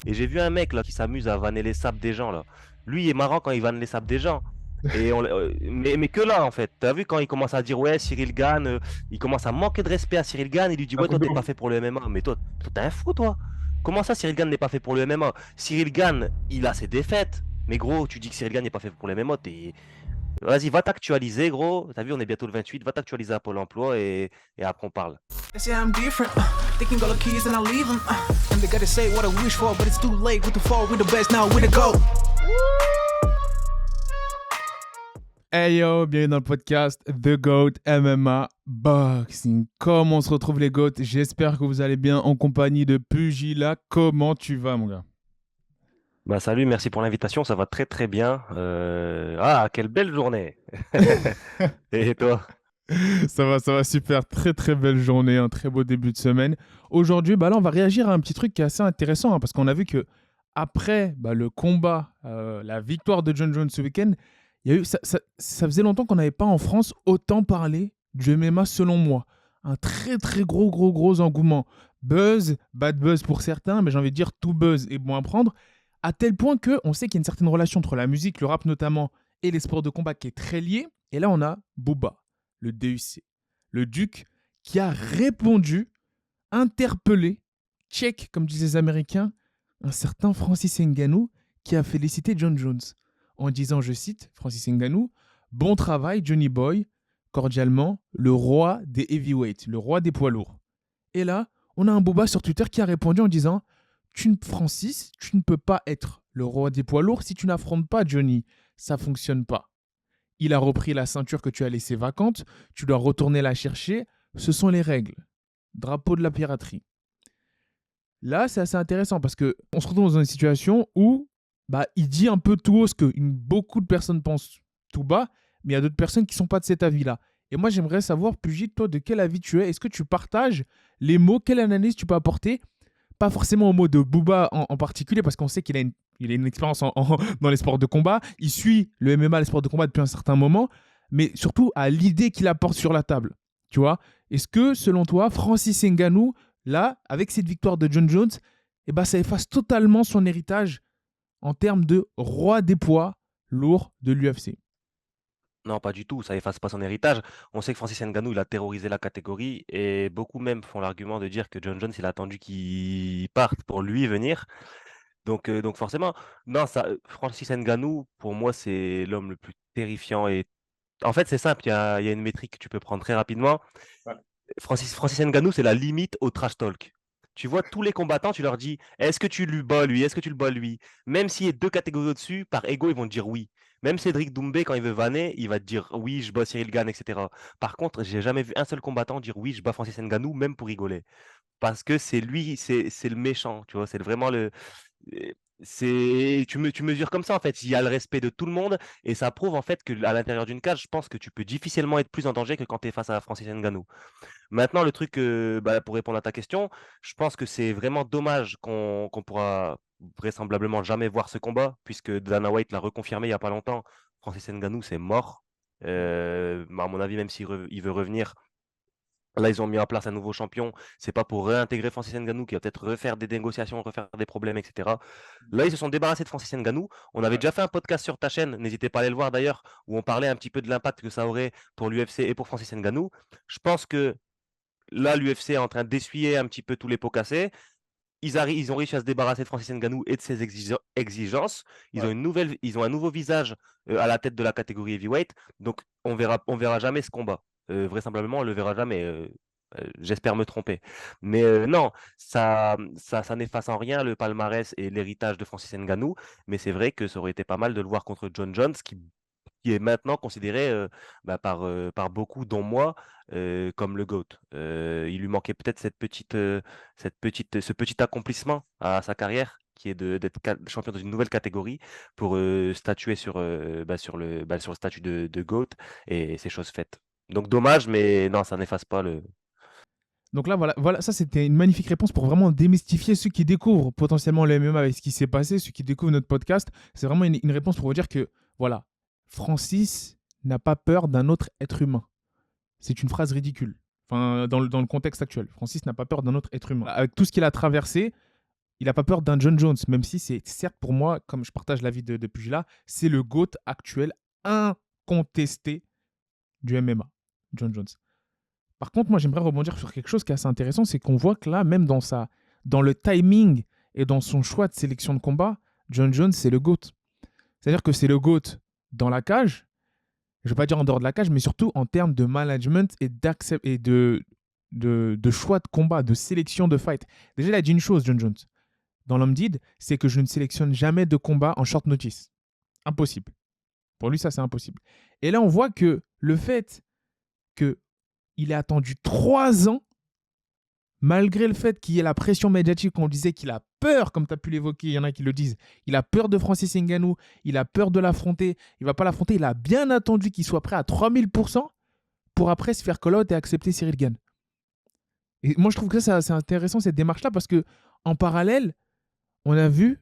Et j'ai vu un mec là qui s'amuse à vanner les sables des gens là. Lui, il est marrant quand il vanne les sables des gens. Mais que là, en fait. T'as vu quand il commence à dire, ouais, Cyril Gann, il commence à manquer de respect à Cyril Gann. Il lui dit, Un ouais, truc toi, de t'es ouf. pas fait pour le MMA. Mais toi, t'es un fou, toi. Comment ça, Cyril Gann n'est pas fait pour le MMA? Cyril Gann, il a ses défaites. Mais gros, tu dis que Cyril Gann n'est pas fait pour le MMA. Vas-y, va t'actualiser, gros. T'as vu, on est bientôt le 28. Va t'actualiser à Pôle emploi et après, on parle. They say I'm different. They can go the keys and I leave them. And they gotta say what I wish for, but it's too late. With the fall, we the best now, we the go. Hey yo, bienvenue dans le podcast The GOAT MMA Boxing. Comment on se retrouve les GOAT? J'espère que vous allez bien en compagnie de Pugila. Comment tu vas mon gars? Bah, salut, merci pour l'invitation. Ça va très, très bien. Ah, quelle belle journée. Et toi? Ça va super. Très très belle journée, un très beau début de semaine. Aujourd'hui, là on va réagir à un petit truc qui est assez intéressant parce qu'on a vu que après le combat, la victoire de John Jones ce week-end, il y a eu, ça faisait longtemps qu'on n'avait pas en France autant parlé du MMA selon moi. Un très très gros engouement. Buzz, bad buzz pour certains, mais j'ai envie de dire tout buzz est bon à prendre. À tel point qu'on sait qu'il y a une certaine relation entre la musique, le rap notamment, et les sports de combat qui est très liée. Et là on a Booba, le DUC, le Duc, qui a répondu, interpellé, check, comme disent les Américains, un certain Francis Ngannou qui a félicité John Jones en disant, je cite, Francis Ngannou, bon travail Johnny Boy, cordialement, le roi des heavyweights, le roi des poids lourds. Et là, on a un Booba sur Twitter qui a répondu en disant, Francis, tu ne peux pas être le roi des poids lourds si tu n'affrontes pas Johnny. Ça fonctionne pas. Il a repris la ceinture que tu as laissée vacante, tu dois retourner la chercher, ce sont les règles. Drapeau de la piraterie. Là, c'est assez intéressant parce qu'on se retrouve dans une situation où il dit un peu tout haut ce que beaucoup de personnes pensent tout bas, mais il y a d'autres personnes qui ne sont pas de cet avis-là. Et moi, j'aimerais savoir, Pugit, toi, de quel avis tu es? Est-ce que tu partages les mots? Quelle analyse tu peux apporter? Pas forcément au mot de Booba en particulier, parce qu'on sait qu'il a une expérience dans les sports de combat. Il suit le MMA, les sports de combat depuis un certain moment, mais surtout à l'idée qu'il apporte sur la table. Tu vois? Est-ce que, selon toi, Francis Ngannou, là, avec cette victoire de John Jones, ça efface totalement son héritage en termes de roi des poids lourds de l'UFC? Non, pas du tout. Ça efface pas son héritage. On sait que Francis Ngannou, il a terrorisé la catégorie et beaucoup même font l'argument de dire que John Jones, il a attendu qu'il parte pour lui venir. Donc forcément, non, Francis Ngannou, pour moi, c'est l'homme le plus terrifiant. Et en fait, c'est simple. Il y a une métrique que tu peux prendre très rapidement. Ouais. Francis Ngannou, c'est la limite au trash talk. Tu vois, tous les combattants, tu leur dis, est-ce que tu lui bats lui? Est-ce que tu le bats lui? Même s'il y a deux catégories au-dessus, par ego, ils vont te dire oui. Même Cédric Doumbé, quand il veut vanner, il va te dire oui, je bats Cyril Gane, etc. Par contre, j'ai jamais vu un seul combattant dire oui, je bats Francis Ngannou, même pour rigoler. Parce que c'est lui, c'est le méchant, tu vois, c'est vraiment le. Tu mesures comme ça en fait. Il y a le respect de tout le monde et ça prouve en fait que à l'intérieur d'une cage, je pense que tu peux difficilement être plus en danger que quand tu es face à Francis Ngannou. Maintenant, le truc, pour répondre à ta question, je pense que c'est vraiment dommage qu'on pourra vraisemblablement jamais voir ce combat, puisque Dana White l'a reconfirmé il n'y a pas longtemps. Francis Ngannou, c'est mort. À mon avis, même il veut revenir, là, ils ont mis en place un nouveau champion. C'est pas pour réintégrer Francis Ngannou qui va peut-être refaire des négociations, refaire des problèmes, etc. Là, ils se sont débarrassés de Francis Ngannou. On avait Ouais. déjà fait un podcast sur ta chaîne, n'hésitez pas à aller le voir d'ailleurs, où on parlait un petit peu de l'impact que ça aurait pour l'UFC et pour Francis Ngannou. Je pense que là, l'UFC est en train d'essuyer un petit peu tous les pots cassés. Ils ont réussi à se débarrasser de Francis Ngannou et de ses exigences. Ouais. Ils ont un nouveau visage à la tête de la catégorie heavyweight. Donc, on verra jamais ce combat. Vraisemblablement, on le verra jamais. J'espère me tromper. Mais non, ça n'efface en rien le palmarès et l'héritage de Francis Ngannou. Mais c'est vrai que ça aurait été pas mal de le voir contre John Jones, qui est maintenant considéré par beaucoup, dont moi, comme le GOAT. Il lui manquait peut-être ce petit accomplissement à sa carrière, qui est d'être champion dans une nouvelle catégorie pour statuer sur le statut de GOAT, et c'est chose faite. Donc dommage, mais non, ça n'efface pas le. Donc là, voilà, ça c'était une magnifique réponse pour vraiment démystifier ceux qui découvrent potentiellement le MMA avec ce qui s'est passé, ceux qui découvrent notre podcast. C'est vraiment une réponse pour vous dire que, voilà, Francis n'a pas peur d'un autre être humain. C'est une phrase ridicule. Enfin, dans le contexte actuel. Francis n'a pas peur d'un autre être humain. Avec tout ce qu'il a traversé, il n'a pas peur d'un John Jones, même si c'est certes pour moi, comme je partage l'avis de Pugila, c'est le GOAT actuel incontesté du MMA, John Jones. Par contre, moi, j'aimerais rebondir sur quelque chose qui est assez intéressant, c'est qu'on voit que là, même dans le timing et dans son choix de sélection de combat, John Jones, c'est le GOAT. C'est-à-dire que c'est le GOAT dans la cage, je ne vais pas dire en dehors de la cage, mais surtout en termes de management et de choix de combat, de sélection de fight. Déjà, il a dit une chose, John Jones, dans l'homme d'Id, c'est que je ne sélectionne jamais de combat en short notice. Impossible. Pour lui, ça, c'est impossible. Et là, on voit que le fait qu'il ait attendu 3 ans, malgré le fait qu'il y ait la pression médiatique, on disait qu'il a peur, comme tu as pu l'évoquer, il y en a qui le disent, il a peur de Francis Ngannou, il a peur de l'affronter, il ne va pas l'affronter, il a bien attendu qu'il soit prêt à 3000% pour après se faire call-out et accepter Cyril Gane. Et moi, je trouve que ça c'est intéressant, cette démarche-là, parce que en parallèle, on a vu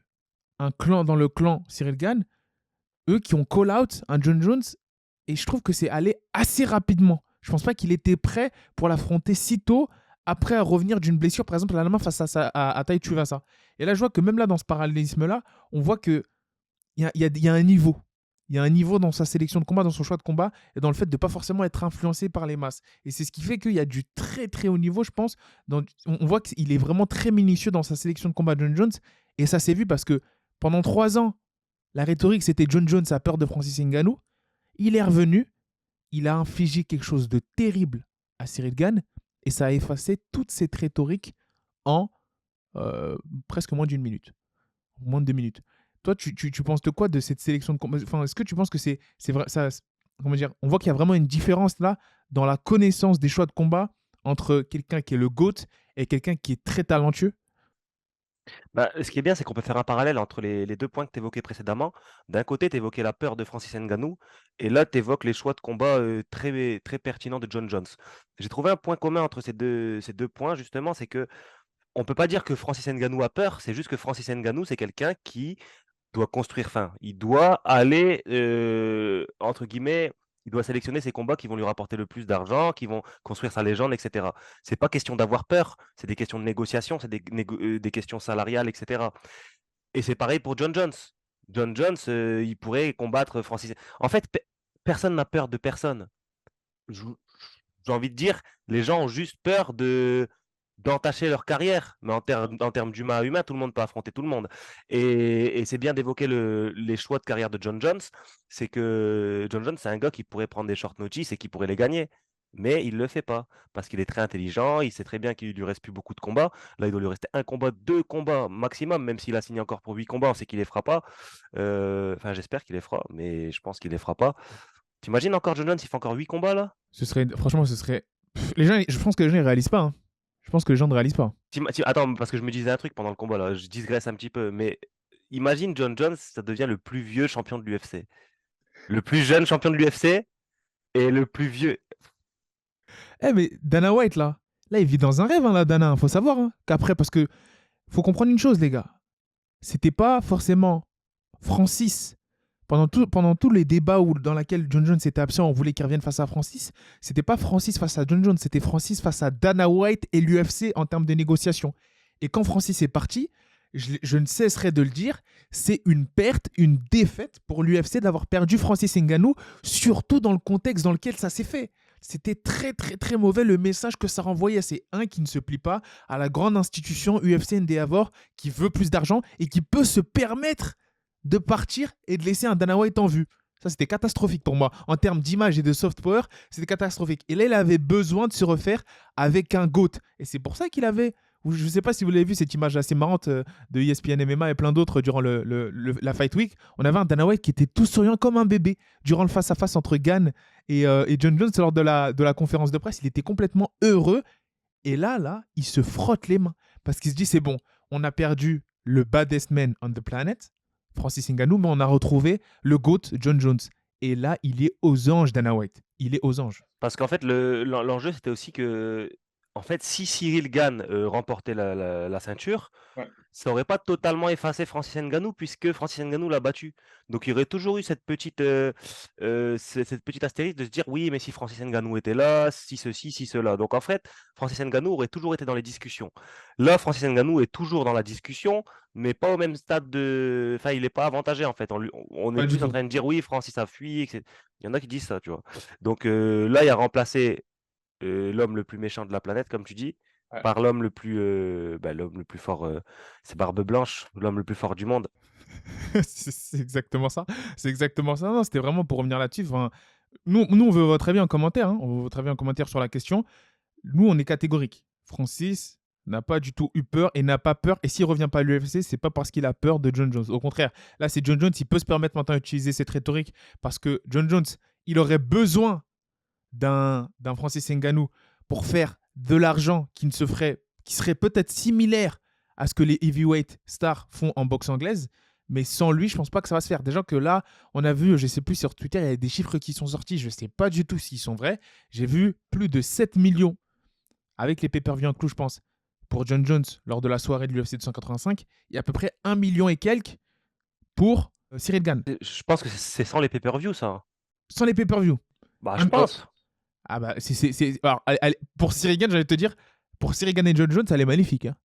un clan dans le clan Cyril Gane, eux qui ont call-out un John Jones, et je trouve que c'est allé assez rapidement. Je ne pense pas qu'il était prêt pour l'affronter si tôt, après revenir d'une blessure, par exemple, à la main face à Tai Tuivasa. Et là, je vois que même là, dans ce parallélisme-là, on voit qu'il y a un niveau. Il y a un niveau dans sa sélection de combat, dans son choix de combat, et dans le fait de ne pas forcément être influencé par les masses. Et c'est ce qui fait qu'il y a du très très haut niveau, je pense. On voit qu'il est vraiment très minutieux dans sa sélection de combat, John Jones. Et ça s'est vu parce que pendant 3 ans, la rhétorique, c'était John Jones a peur de Francis Ngannou. Il est revenu, il a infligé quelque chose de terrible à Cyril Gane, et ça a effacé toute cette rhétorique en presque moins d'1 minute, moins de 2 minutes. Toi, tu penses de quoi de cette sélection de combat? Enfin, est-ce que tu penses que c'est vrai, comment dire, on voit qu'il y a vraiment une différence là dans la connaissance des choix de combat entre quelqu'un qui est le GOAT et quelqu'un qui est très talentueux? Bah, ce qui est bien, c'est qu'on peut faire un parallèle entre les 2 points que tu évoquais précédemment. D'un côté, tu évoquais la peur de Francis Ngannou et là, tu évoques les choix de combat, très très pertinents de John Jones. J'ai trouvé un point commun entre ces deux points justement, c'est qu'on ne peut pas dire que Francis Ngannou a peur, c'est juste que Francis Ngannou, c'est quelqu'un qui doit construire fin. Il doit aller, entre guillemets, il doit sélectionner ses combats qui vont lui rapporter le plus d'argent, qui vont construire sa légende, et cetera. C'est pas question d'avoir peur, c'est des questions de négociation, c'est des questions salariales, et cetera. Et c'est pareil pour John Jones. John Jones, il pourrait combattre Francis. En fait, personne n'a peur de personne. J'ai envie de dire, les gens ont juste peur d'entacher leur carrière. Mais en termes d'humain à humain, tout le monde peut affronter tout le monde. Et c'est bien d'évoquer les choix de carrière de John Jones. C'est que John Jones, c'est un gars qui pourrait prendre des short notice et qui pourrait les gagner. Mais il ne le fait pas parce qu'il est très intelligent. Il sait très bien qu'il ne lui reste plus beaucoup de combats. Là, il doit lui rester 1 combat, 2 combats maximum, même s'il a signé encore pour 8 combats. On sait qu'il ne les fera pas. Enfin, j'espère qu'il les fera, mais je pense qu'il ne les fera pas. T'imagines encore John Jones, il fait encore 8 combats là? Franchement, ce serait. Les gens, je pense que les gens ne réalisent pas. Hein. Je pense que les gens ne réalisent pas. Attends, parce que je me disais un truc pendant le combat là, je digresse un petit peu, mais imagine John Jones, ça devient le plus vieux champion de l'UFC. Le plus jeune champion de l'UFC et le plus vieux. Mais Dana White, là, il vit dans un rêve, hein, là, Dana. Faut savoir qu'après, parce que faut comprendre une chose, les gars. C'était pas forcément Francis. Pendant tous les débats dans lesquels John Jones était absent, on voulait qu'il revienne face à Francis. C'était pas Francis face à John Jones, c'était Francis face à Dana White et l'UFC en termes de négociation. Et quand Francis est parti, je ne cesserai de le dire, c'est une perte, une défaite pour l'UFC d'avoir perdu Francis Ngannou, surtout dans le contexte dans lequel ça s'est fait. C'était très très très mauvais le message que ça renvoyait. C'est un qui ne se plie pas à la grande institution UFC Endeavor qui veut plus d'argent et qui peut se permettre de partir et de laisser un Dana White en vue. Ça, c'était catastrophique pour moi. En termes d'image et de soft power, c'était catastrophique. Et là, il avait besoin de se refaire avec un GOAT. Et c'est pour ça qu'il avait... Je ne sais pas si vous l'avez vu, cette image assez marrante de ESPN MMA et plein d'autres durant la Fight Week. On avait un Dana White qui était tout souriant comme un bébé durant le face-à-face entre Gane et John Jones lors de la conférence de presse. Il était complètement heureux. Et là, il se frotte les mains parce qu'il se dit, c'est bon, on a perdu le baddest man on the planet, Francis Ngannou, mais on a retrouvé le GOAT, John Jones. Et là, il est aux anges, Dana White. Il est aux anges. Parce qu'en fait, l'enjeu, c'était aussi que En fait, si Cyril Gane remportait la ceinture, Ouais. ça aurait pas totalement effacé Francis Ngannou puisque Francis Ngannou l'a battu. Donc il y aurait toujours eu cette petite astérisque de se dire oui, mais si Francis Ngannou était là, si ceci, si cela. Donc en fait, Francis Ngannou aurait toujours été dans les discussions. Là, Francis Ngannou est toujours dans la discussion, mais pas au même stade de. Enfin, il n'est pas avantagé en fait. On est Pas du plus en tout. train de dire oui, Francis a fui, etc. Il y en a qui disent ça, tu vois. Donc là, il a remplacé l'homme le plus méchant de la planète, comme tu dis, Ouais. par l'homme le plus fort, c'est Barbe Blanche, l'homme le plus fort du monde. C'est exactement ça. C'est exactement ça. Non, c'était vraiment pour revenir là-dessus. Enfin, nous, on veut votre avis en commentaire. Hein. On veut votre avis en commentaire sur la question. Nous, on est catégorique. Francis n'a pas du tout eu peur et n'a pas peur. Et s'il revient pas à l'UFC, c'est pas parce qu'il a peur de John Jones. Au contraire, là, c'est John Jones. Il peut se permettre maintenant d'utiliser cette rhétorique parce que John Jones, il aurait besoin d'un Francis Ngannou pour faire de l'argent qui serait peut-être similaire à ce que les heavyweight stars font en boxe anglaise. Mais sans lui, je pense pas que ça va se faire. Déjà que là, on a vu, je sais plus sur Twitter, il y a des chiffres qui sont sortis, je sais pas du tout s'ils sont vrais. J'ai vu plus de 7 millions avec les pay-per-view inclus, je pense, pour John Jones lors de la soirée de l'UFC 285. Il y a à peu près 1 million et quelques pour Cyril Gane. Je pense que c'est sans les pay-per-view, ça, hein. Sans les pay-per-view. Bah, je pense. Ah bah, Alors, pour Cyril Gane, j'allais te dire, pour Cyril Gane et John Jones, elle est magnifique. Hein.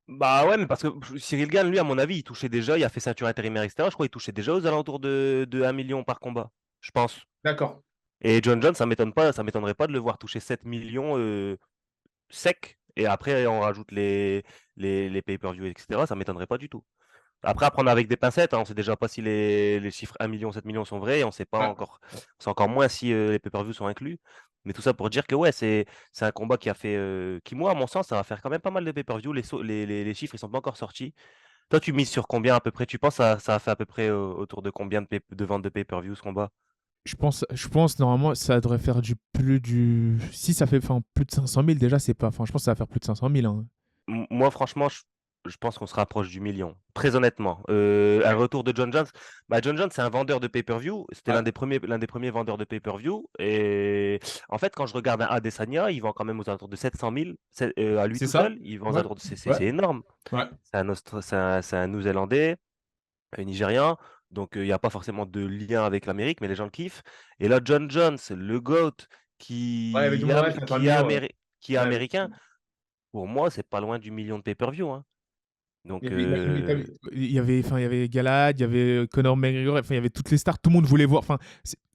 Bah ouais, mais parce que Cyril Gane, lui, à mon avis, il touchait déjà, il a fait ceinture intérimaire, etc. Je crois qu'il touchait déjà aux alentours de 1 million par combat, je pense. D'accord. Et John Jones, ça m'étonnerait pas de le voir toucher 7 millions sec. Et après, on rajoute les pay-per-view, etc. Ça m'étonnerait pas du tout. Après, à prendre avec des pincettes, hein, on sait déjà pas si les chiffres 1 million, 7 millions sont vrais, et on sait pas Ouais. encore, on sait encore moins si les pay-per-view sont inclus. Mais tout ça pour dire que ouais, c'est un combat qui a fait, qui moi, à mon sens, ça va faire quand même pas mal de pay-per-view. Les chiffres, ils sont pas encore sortis. Toi, tu mises sur combien à peu près? Tu penses ça a fait à peu près autour de combien de ventes de pay-per-view ce combat? Je pense normalement ça devrait faire si ça fait plus de 500 000 déjà c'est pas je pense que ça va faire plus de 500 000 hein. Moi, franchement, je pense qu'on se rapproche du million. Très honnêtement. Un retour de John Jones. Bah, John Jones, c'est un vendeur de pay-per-view. C'était Ouais. l'un des premiers vendeurs de pay-per-view. Et en fait, quand je regarde un Adesanya, il vend quand même aux alentours de 700 000. À lui C'est tout ça. seul, il vend aux Ouais. alentours de. Ouais. C'est énorme. Ouais. C'est un Néo-Zélandais, un Nigérian. Donc, il n'y a pas forcément de lien avec l'Amérique, mais les gens le kiffent. Et là, John Jones, le GOAT, Ouais, avec du monde, ouais, 50 millions. qui est Ouais. américain, pour moi, c'est pas loin du million de pay-per-view, hein. Il Donc, y avait, il y avait Galad, il y avait Conor McGregor, il y avait toutes les stars, tout le monde voulait voir.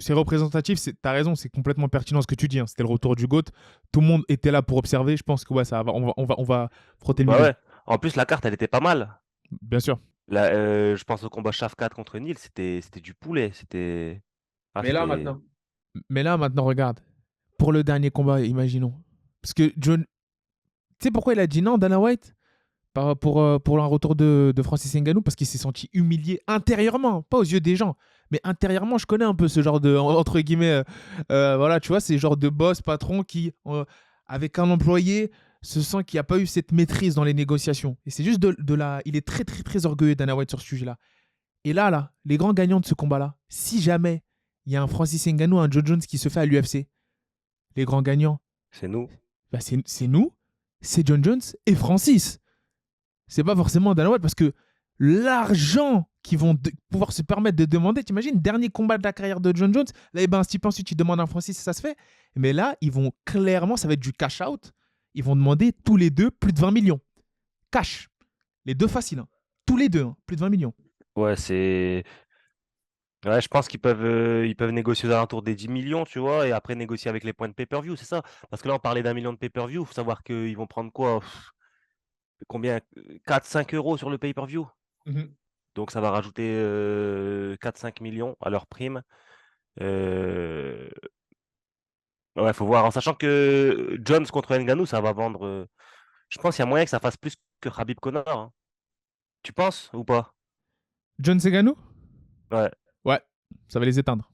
C'est représentatif, t'as raison, c'est complètement pertinent ce que tu dis. Hein. C'était le retour du GOAT, tout le monde était là pour observer. Je pense que ouais, on va frotter le bah million. ouais. En plus, la carte, elle était pas mal. Bien sûr. Là, je pense au combat Shafkat contre Neal, c'était du poulet. C'était. Mais là maintenant, regarde, pour le dernier combat, imaginons, parce que John, tu sais pourquoi il a dit non, Dana White? Pour un retour de Francis Ngannou parce qu'il s'est senti humilié intérieurement, pas aux yeux des gens, mais intérieurement. Je connais un peu ce genre de, entre guillemets, voilà, tu vois, ces genres de boss, patrons qui, avec un employé, se sent qu'il n'y a pas eu cette maîtrise dans les négociations. Et c'est juste il est très, très, très orgueilleux, Dana White, sur ce sujet-là. Et là, les grands gagnants de ce combat-là, si jamais il y a un Francis Ngannou, un Joe Jones qui se fait à l'UFC, les grands gagnants, C'est nous. bah c'est nous, c'est John Jones et Francis. C'est pas forcément Dana White parce que l'argent qu'ils vont pouvoir se permettre de demander, t'imagines, dernier combat de la carrière de John Jones, là, un petit peu ensuite, ils demandent à Francis si ça se fait. Mais là, ils vont clairement, ça va être du cash out. Ils vont demander tous les deux plus de 20 millions. Cash. Les deux faciles. Hein. Tous les deux, hein, plus de 20 millions. Ouais, Ouais, je pense ils peuvent négocier aux alentours des 10 millions, tu vois, et après négocier avec les points de pay-per-view, c'est ça. Parce que là, on parlait d'1 million de pay-per-view. Il faut savoir qu'ils vont prendre quoi? Combien? 4-5 € sur le pay-per-view. Donc, ça va rajouter 4-5 millions à leur prime. Euh, Ouais, faut voir. En sachant que Jones contre Ngannou, ça va vendre. Je pense qu'il y a moyen que ça fasse plus que Khabib Conor, hein. Tu penses ou pas? John Ngannou. Ouais. Ouais, ça va les éteindre.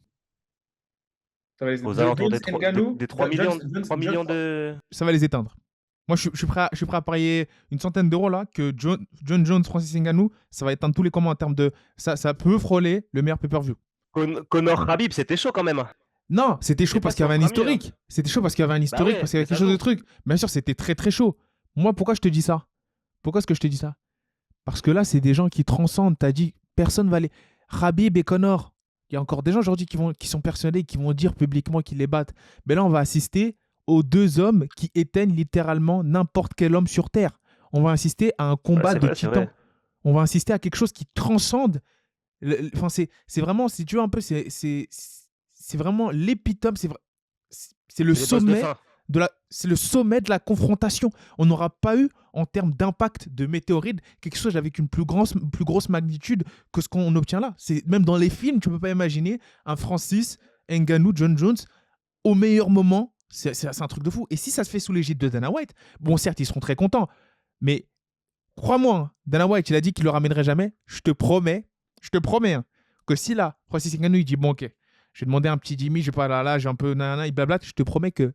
Aux alentours des 3 millions, 3 millions de. Ça va les éteindre. Moi, je suis prêt à parier une centaine d'euros là que John Jones, Francis Ngannou, ça va éteindre tous les combats en termes de. Ça peut frôler le meilleur pay-per-view. Conor Khabib, c'était chaud quand même, hein. Non, c'était chaud sais pas parce si qu'il y on avait un fera mieux. Hein. historique. C'était chaud parce qu'il y avait un Bah historique, parce ouais, qu'il y mais avait quelque ça chose de joue. truc. Bien sûr, c'était très très chaud. Moi, pourquoi je te dis ça? Pourquoi est-ce que je te dis ça? Parce que là, c'est des gens qui transcendent. T'as dit, personne va les. Khabib et Connor. Il y a encore des gens aujourd'hui qui sont persuadés, qui vont dire publiquement qu'ils les battent. Mais là, on va assister aux deux hommes qui éteignent littéralement n'importe quel homme sur Terre. On va assister à un Ouais, combat c'est de vrai, c'est titans. vrai. On va assister à quelque chose qui transcende. Enfin, c'est vraiment, si tu veux un peu, c'est vraiment l'épitome. C'est le C'est les boss de sommet fin. c'est le sommet de la confrontation. On n'aura pas eu, en termes d'impact de météorite, quelque chose avec une plus grosse magnitude que ce qu'on obtient là. Même dans les films, tu ne peux pas imaginer un Francis Ngannou, John Jones, au meilleur moment. C'est un truc de fou. Et si ça se fait sous l'égide de Dana White, bon, certes, ils seront très contents. Mais crois-moi, hein, Dana White, il a dit qu'il ne le ramènerait jamais. Je te promets, hein, que si là, Francis Ngannou, il dit, bon, ok, je vais demander un petit Jimmy, je vais pas là, j'ai un peu nanana, il blablate, je te promets que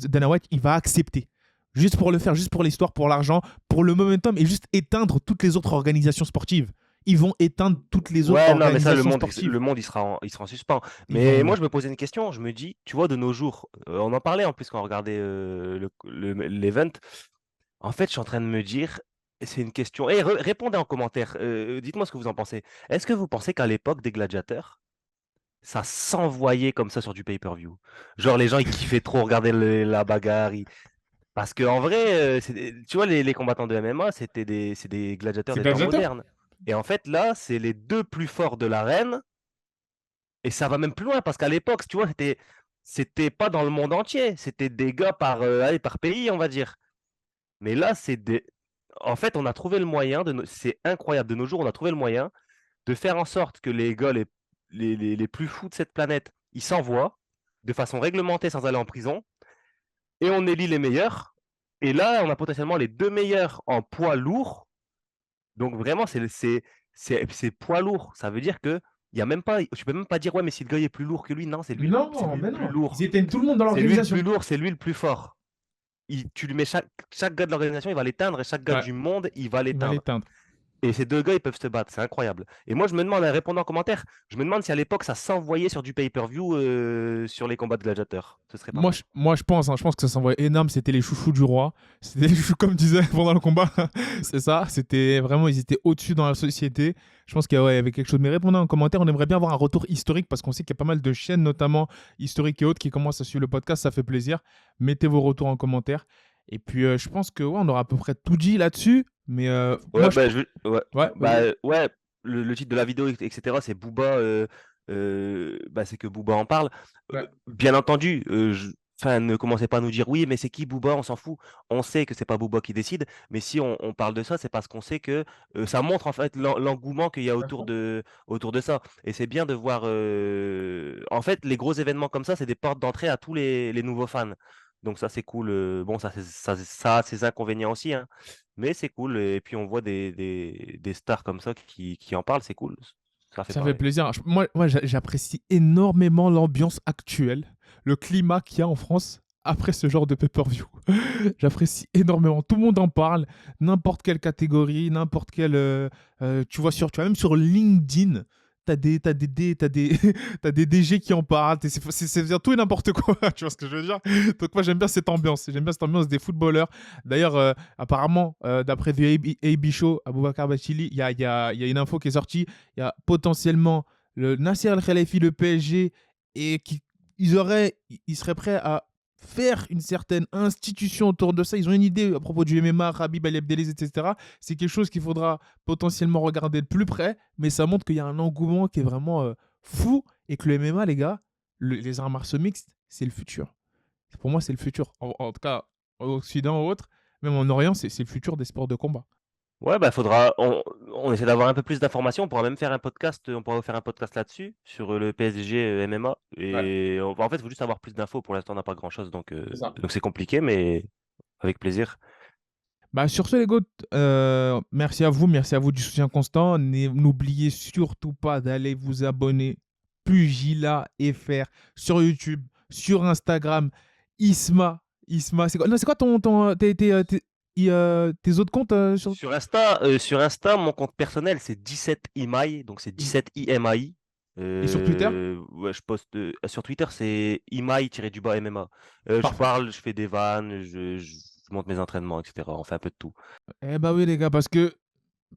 Dana White, il va accepter. Juste pour le faire, juste pour l'histoire, pour l'argent, pour le momentum et juste éteindre toutes les autres organisations sportives. Ils vont éteindre toutes les autres Ouais, non, mais ça, organisations sportives. le monde, il sera en suspens. Ils Mais vont... moi, je me posais une question. Je me dis, tu vois, de nos jours, on en parlait en plus quand on regardait l'event. En fait, je suis en train de me dire, c'est une question. Et répondez en commentaire. Dites-moi ce que vous en pensez. Est-ce que vous pensez qu'à l'époque des gladiateurs, ça s'envoyait comme ça sur du pay-per-view? Genre, les gens, ils kiffaient trop regarder la bagarre. Parce qu'en vrai, tu vois, les combattants de MMA, c'est des gladiateurs C'est des temps gladiateur. modernes. Et en fait, là, c'est les deux plus forts de l'arène. Et ça va même plus loin, parce qu'à l'époque, tu vois, c'était pas dans le monde entier. C'était des gars allez, par pays, on va dire. Mais là, c'est des. En fait, on a trouvé le moyen, c'est incroyable, de nos jours, on a trouvé le moyen de faire en sorte que les gars les plus fous de cette planète, ils s'envoient de façon réglementée sans aller en prison. Et on élit les meilleurs. Et là, on a potentiellement les deux meilleurs en poids lourd. Donc vraiment, c'est poids lourd. Ça veut dire que il y a même pas, tu peux même pas dire ouais, mais si le gars est plus lourd que lui, non, c'est Non, lui le mais plus non. Ils lourd. éteignent tout le monde dans C'est lui le plus l'organisation. lourd, c'est lui le plus fort. Tu lui mets chaque gars de l'organisation, il va l'éteindre, et chaque gars Ouais, du monde, il va il va l'éteindre. l'éteindre. Et ces deux gars, ils peuvent se battre, c'est incroyable. Et moi, je me demande, en répondant en commentaire, je me demande si à l'époque, ça s'envoyait sur du pay-per-view sur les combats de gladiateurs. Ce serait pas mal. Moi, je pense que ça s'envoyait énorme. C'était les chouchous du roi. C'était les chouchous, comme disait pendant le combat. C'est ça. C'était vraiment, ils étaient au-dessus dans la société. Je pense qu'il y avait quelque chose. Mais répondez en commentaire. On aimerait bien avoir un retour historique parce qu'on sait qu'il y a pas mal de chaînes, notamment historiques et autres, qui commencent à suivre le podcast. Ça fait plaisir. Mettez vos retours en commentaire. Et puis, je pense que ouais, on aura à peu près tout dit là-dessus. Mais moi, Ouais, bah, ouais, ouais, bah, vas-y. ouais, le titre de la vidéo, etc., c'est Booba, bah, c'est que Booba en parle. Ouais. Bien entendu, enfin, ne commencez pas à nous dire oui, mais c'est qui Booba, on s'en fout. On sait que c'est pas Booba qui décide, mais si on parle de ça, c'est parce qu'on sait que ça montre en fait l'engouement qu'il y a autour de ça. Et c'est bien de voir, en fait, les gros événements comme ça, c'est des portes d'entrée à tous les nouveaux fans. Donc ça, c'est cool. Bon, ça a ses inconvénients aussi, hein. Mais c'est cool. Et puis on voit des stars comme ça qui en parlent, c'est cool. Ça fait Ça fait pareil. plaisir. Moi, j'apprécie énormément l'ambiance actuelle, le climat qu'il y a en France après ce genre de pay-per-view. J'apprécie énormément. Tout le monde en parle, n'importe quelle catégorie, n'importe quelle. Tu vois même sur LinkedIn, t'as des DG qui en parlent. C'est tout et n'importe quoi. Tu vois ce que je veux dire? Donc moi, j'aime bien cette ambiance. J'aime bien cette ambiance des footballeurs. D'ailleurs, apparemment, d'après The AB Show, Aboubakar Bachili, il y a une info qui est sortie. Il y a potentiellement le Nasser Al-Khelaifi, le PSG, et ils seraient prêts à faire une certaine institution autour de ça. Ils ont une idée à propos du MMA, Khabib, Ali Abdelaziz, etc. C'est quelque chose qu'il faudra potentiellement regarder de plus près, mais ça montre qu'il y a un engouement qui est vraiment fou et que le MMA, les gars, les arts martiaux mixtes, c'est le futur. Pour moi, c'est le futur. En tout cas, au Occident ou autre, même en Orient, c'est le futur des sports de combat. Ouais, bah on essaie d'avoir un peu plus d'informations. On pourra même faire un podcast. On pourra faire un podcast là-dessus sur le PSG MMA. Ouais, Et en fait, il faut juste avoir plus d'infos. Pour l'instant, on n'a pas grand-chose, c'est ça. donc c'est compliqué, mais avec plaisir. Bah, sur ce, les gars, merci à vous du soutien constant. N'oubliez surtout pas d'aller vous abonner Pugila FR sur YouTube, sur Instagram, Isma, c'est quoi, non, c'est quoi tes autres comptes Sur Insta, mon compte personnel, c'est 17 IMAI, donc c'est 17 IMAI. Et sur Twitter? Ouais, je poste sur Twitter, c'est imai-du-bas MMA. Je Parfait. parle, je fais des vannes, je monte mes entraînements, etc. On fait un peu de tout. Eh bah oui, les gars, parce que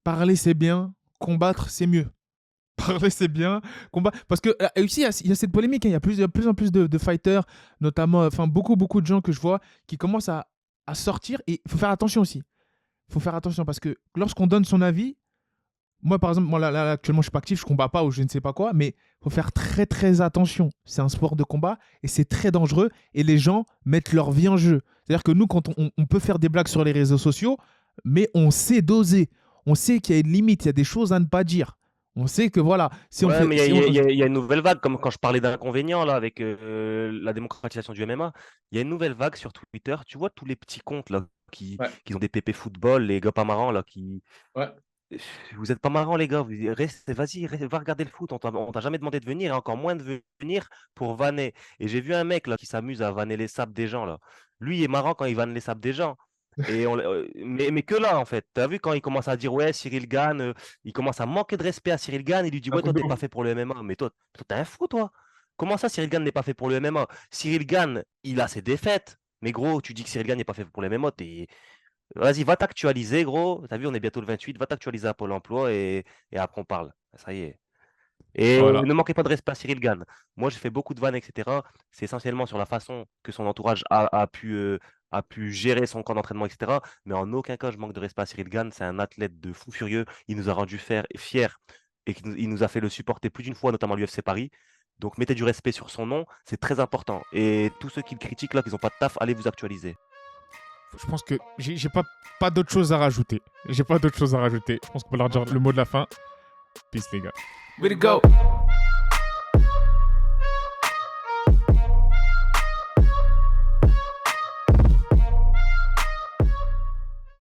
parler, c'est bien, combattre, c'est mieux. Parler, c'est bien, combattre. Parce que aussi, il y a cette polémique, hein, il y a de plus en plus de fighters, notamment, enfin, beaucoup de gens que je vois qui commencent à sortir. Et il faut faire attention aussi. Il faut faire attention parce que lorsqu'on donne son avis, moi, par exemple, moi, là, actuellement, je suis pas actif, je combats pas ou je ne sais pas quoi, mais il faut faire très, très attention. C'est un sport de combat et c'est très dangereux et les gens mettent leur vie en jeu. C'est-à-dire que nous, quand on peut faire des blagues sur les réseaux sociaux, mais on sait doser. On sait qu'il y a une limite, il y a des choses à ne pas dire. On sait que voilà, si on Ouais, fait. mais Si on... il y a une nouvelle vague, comme quand je parlais d'inconvénients là, avec la démocratisation du MMA. Il y a une nouvelle vague sur Twitter. Tu vois tous les petits comptes là Ouais, qui ont des pépés football, les gars pas marrants là qui. ouais. Vous êtes pas marrants les gars, restez, vas-y, va regarder le foot. On t'a jamais demandé de venir, et encore moins de venir pour vanner. Et j'ai vu un mec là qui s'amuse à vanner les sables des gens là. Lui il est marrant quand il vanne les sables des gens. Mais que là en fait. T'as vu quand il commence à dire ouais Cyril Gane, il commence à manquer de respect à Cyril Gane, il lui dit Ah, ouais toi t'es complètement. pas fait pour le MMA. Mais toi t'es un fou toi. Comment ça Cyril Gane n'est pas fait pour le MMA? Cyril Gane, il a ses défaites. Mais gros, tu dis que Cyril Gane n'est pas fait pour le MMA, vas-y, va t'actualiser, gros. T'as vu, on est bientôt le 28. Va t'actualiser à Pôle emploi et après on parle. Ça y est. Et Voilà. ne manquez pas de respect à Cyril Gane. Moi, j'ai fait beaucoup de vannes, etc. C'est essentiellement sur la façon que son entourage a pu gérer son camp d'entraînement, etc. Mais en aucun cas, je manque de respect à Cyril Gane. C'est un athlète de fou furieux. Il nous a rendu fiers et il nous a fait le supporter plus d'une fois, notamment à l'UFC Paris. Donc, mettez du respect sur son nom. C'est très important. Et tous ceux qui le critiquent, là, qui n'ont pas de taf, allez vous actualiser. Je pense que j'ai pas d'autre chose à rajouter. J'ai pas d'autre chose à rajouter. Je pense qu'on peut leur dire le mot de la fin. Peace, les gars. Way to go.